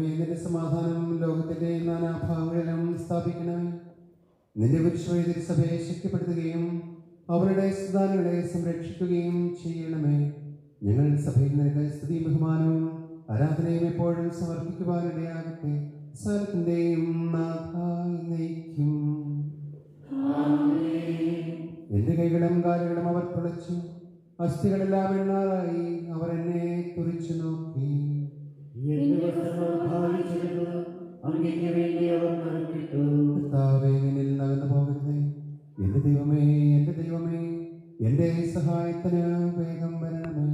നിന്റെ സമാധാനം ലോകത്തിന്റെ നാനാഭാഗങ്ങളിലും സ്ഥാപിക്കണമേ. നിന്റെ പുരുഷവഴി സഭയെ ശക്തിപ്പെടുത്തുകയും അവരുടെ സുധാനങ്ങളെ സംരക്ഷിക്കുകയും ചെയ്യണമേ. ഞങ്ങൾ സഭയിൽ നിനക്ക് സ്തുതി ബഹുമാനവും ആരാധനയും എപ്പോഴും സമർപ്പിക്കുവാനിടയാകട്ടെ. സകലത്തിന്റെയും നാഥായി നയിക്കും. എന്റെ കൈകളും കാലുകളും അവർ തുളച്ചു, അസ്ഥികളെല്ലാം എണ്ണാറായി. അവർ എന്നെ കുറിച്ചു നോക്കി. കർത്താവേ, നിന്നിൽ നകന്നു പോകരുതേ. എന്റെ ദൈവമേ, എന്റെ ദൈവമേ, എന്റെ സഹായത്തിന് വേഗം വരണമേ.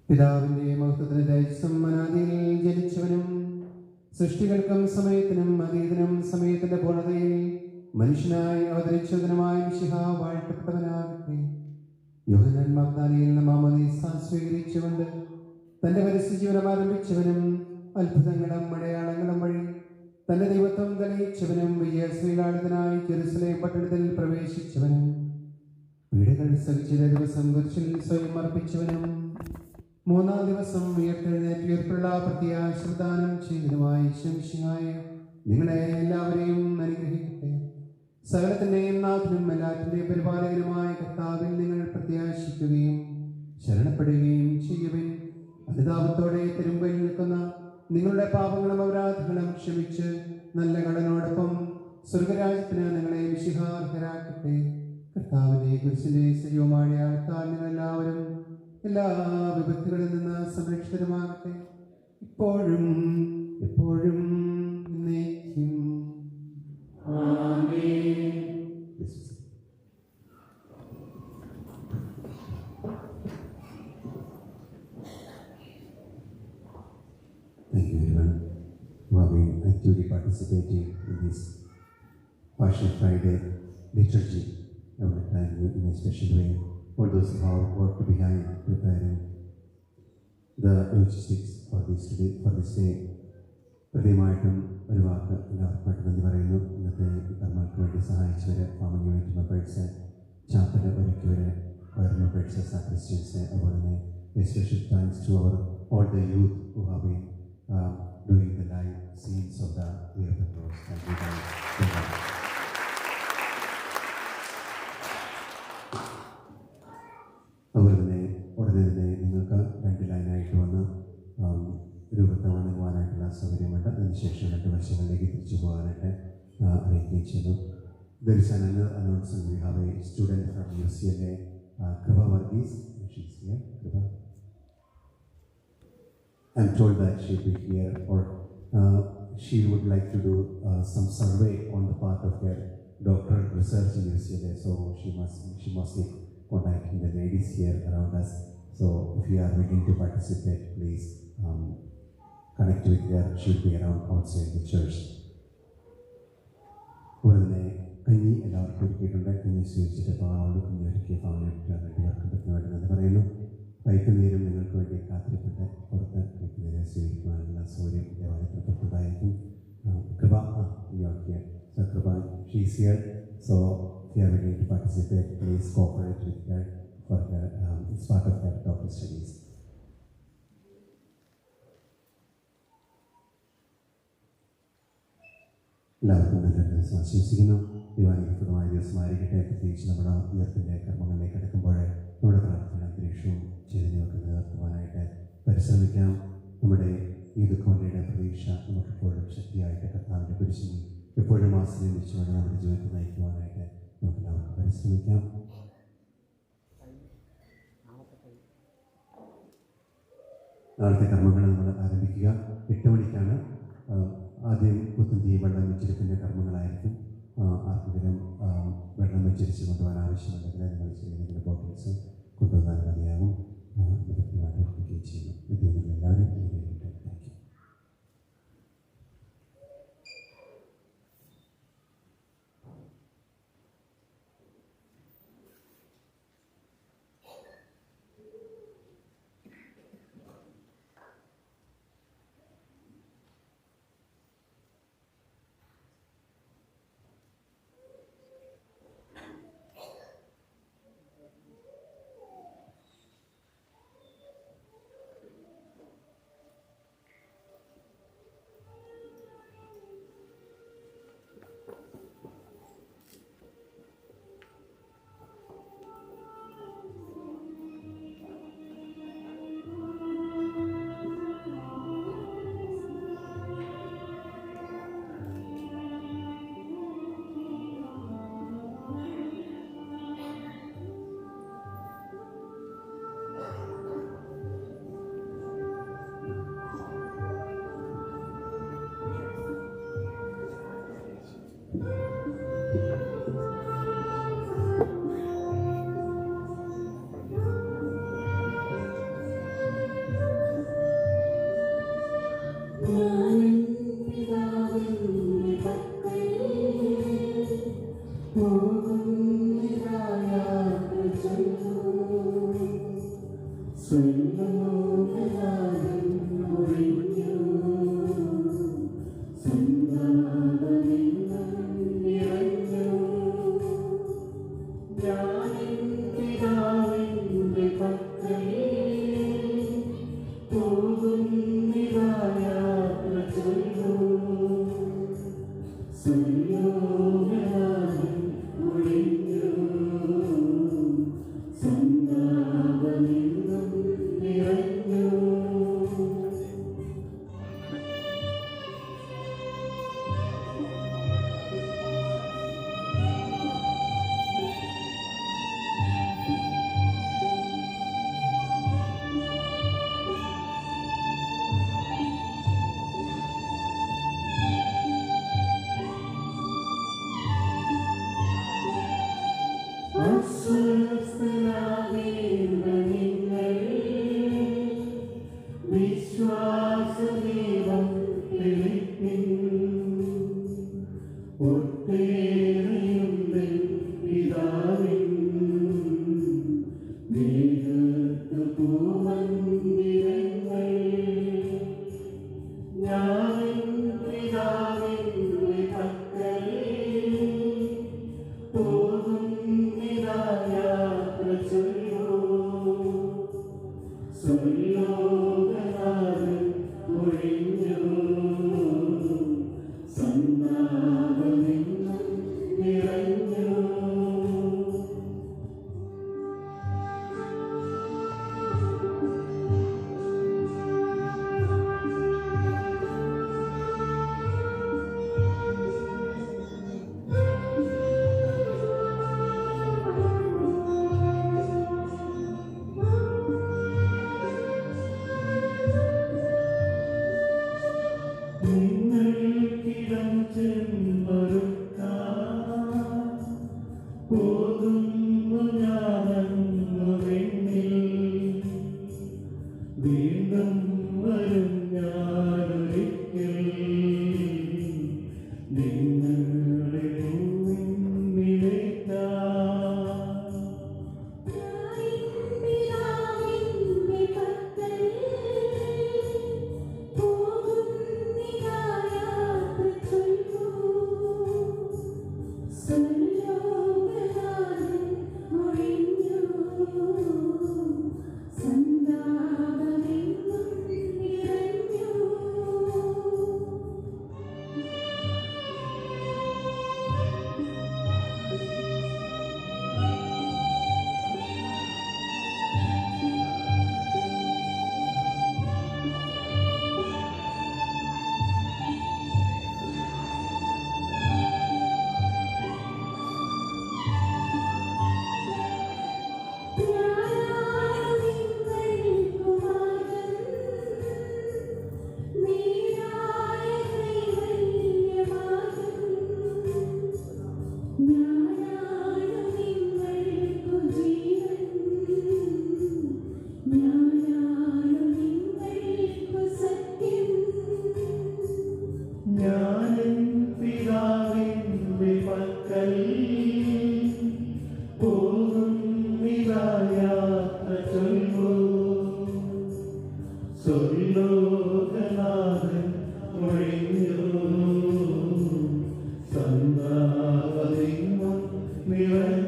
പിതാവിന്റെ മഹത്വത്തിന് തേജസ്സും അനാദിയിൽ ജനിച്ചവനും സൃഷ്ടികൾക്കും സമയത്തിനും അതീതനും സമയത്തിന്റെ പൂർണ്ണതയിൽ മനുഷ്യനായി അവതരിച്ചതിനുമായ മിശിഹ വാഴ്ത്തപ്പെട്ടവനാകട്ടെ. യോഹന്നാൻ മഗ്ദാനിയിൽ മാമോദീസ സ്വീകരിച്ചുകൊണ്ട് തന്റെ പരസ്യ ജീവിതം ആരംഭിച്ചവനും അത്ഭുതങ്ങളും അടയാളങ്ങളും വഴി തന്റെ ദൈവത്വം തെളിയിച്ചവനും വിജയശ്രീലാളിതനായി ജെറുസലേം പട്ടണത്തിൽ പ്രവേശിച്ചവനും പീഡകൾ സഹിച്ച ദിവസം കുരിശിൽ സ്വയം അർപ്പിച്ചവനും മൂന്നാം ദിവസം ഉയർത്തെഴുന്നേറ്റുള്ള പ്രത്യാശദാനം ചെയ്തതുമായി ശംശിയായ നിങ്ങളെ എല്ലാവരെയും അനുഗ്രഹിക്കട്ടെ. സകലത്തിന്റെയും നാഥനും എല്ലാറ്റിന്റെയും പരിപാലകനുമായ കർത്താവിൽ നിങ്ങൾ പ്രത്യാശിക്കുകയും ശരണപ്പെടുകയും ചെയ്യുവിൻ. അനുതാപത്തോടെ തിരുമ്പയിൽ നിൽക്കുന്ന നിങ്ങളുടെ പാപങ്ങളും അപരാധങ്ങളും ക്ഷമിച്ച് നല്ല കടനോടൊപ്പം സ്വർഗരാജ്യത്തിന് നിങ്ങളെ മിശിഹാർഹരാക്കട്ടെ. കർത്താവിന്റെ കുരിശിന്റെ സജീവമായ ആൾക്കാർ നിങ്ങളെല്ലാവരും എല്ലാ വിപത്തുകളിൽ നിന്ന് സംരക്ഷിതരുമാകട്ടെ, ഇപ്പോഴും എപ്പോഴും എന്നേക്കും. Thank you everyone who have been actively participating in this Passion Friday liturgy. I want to thank you in a special way for those who have worked behind preparing the logistics for this day. പ്രത്യേകമായിട്ടും ഒരു വാക്ക് എല്ലാവർക്കുമായിട്ട് നന്ദി പറയുന്നു. ഇന്നത്തെ കർമ്മങ്ങൾക്ക് വേണ്ടി സഹായിച്ചവരെ, family unit members, chapel ഒരുക്കിയവരെ, choir members and Christians. A special thanks to all the youth who have been doing the live scenes of the Way of the Cross. Thank you guys. അതുപോലെ തന്നെ ഉടനെ തന്നെ നിങ്ങൾക്ക് 2 ലൈനായിട്ട് വന്ന് രൂപത്തെ വണങ്ങുവാനായിട്ടുള്ള സൗകര്യമുണ്ട്. അതിനുശേഷം 2 വശങ്ങളിലേക്ക് തിരിച്ചു പോകാനായിട്ട് അറിയിക്കുകയും ചെയ്തു. There is another announcement. We have a student from UCLA, Kriba Varghese. She's here. Kriba. I'm told that she'll be here, or she would like to do some survey on the part of her doctoral research in UCLA. So she must be contacting the ladies here around us. So if you are willing to participate, please connect with her. She'll be around outside the church. കഞ്ഞി എല്ലാവർക്കും ഒരുക്കിയിട്ടുണ്ട്. കഞ്ഞി സ്വീകരിച്ചിട്ട് പാവോട് കുഞ്ഞി ഒരുക്കിയ ഫാമിലിക്ക് രണ്ടുപേർക്കും പറ്റുന്നതായിട്ട് നന്ദി പറയുന്നു. വൈകുന്നേരം നിങ്ങൾക്ക് വേണ്ടി കാത്തിരിപ്പിട്ട് പുറത്ത് വൈകുന്നേരം സ്വീകരിക്കുവാനുള്ള സൗകര്യം ദേവാലയത്തിന് പുറത്തുണ്ടായിരിക്കും. കൃപ കൃപ she's here. So if you are willing to participate, please cooperate with her for her, it's part of her doctoral studies. എല്ലാവർക്കും നല്ല ദിവസം ആശംസിക്കുന്നു. ദൈവാനുഗ്രഹമായ ദിവസമായിരിക്കട്ടെ. പ്രത്യേകിച്ച് നമ്മുടെ ഉയർത്തിൻ്റെ കർമ്മങ്ങളിലേക്ക് എടുക്കുമ്പോൾ നമ്മുടെ പ്രാർത്ഥന അന്തരീക്ഷവും ചൈതന്യമൊക്കെ നിലനിർത്തുവാനായിട്ട് പരിശ്രമിക്കാം. നമ്മുടെ ഈ ദുഃഖവന്റെ പ്രതീക്ഷ നമുക്കെപ്പോഴും ശക്തിയായിട്ട് കർത്താവിൻ്റെ കുരിശിൽ എപ്പോഴും ആശ്രയിച്ചുകൊണ്ട് നമ്മുടെ ജീവിതത്തെ നയിക്കുവാനായിട്ട് നമുക്ക് എല്ലാവർക്കും പരിശ്രമിക്കാം. നാളത്തെ കർമ്മങ്ങൾ നമ്മൾ ആരംഭിക്കുക 8 മണിക്കാണ്. ആദ്യം പുത്തൻതീ വെള്ളം വെച്ചിരിക്കുന്ന കർമ്മങ്ങളായിരിക്കും. ആർക്കെങ്കിലും വെള്ളം വെച്ചിരിച്ച് കൊണ്ടുപോകാൻ ആവശ്യമുണ്ടെങ്കിൽ നിങ്ങൾ ചെയ്യുന്ന ബോട്ടിൽസ് കൊണ്ടുവന്നാൽ മതിയാകും. കൃത്യമായിട്ട് ഓർപ്പിക്കുകയും ചെയ്യുന്നു. വിദ്യാർത്ഥികൾ എല്ലാവരും താങ്ക് യു.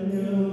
നിറഞ്ഞു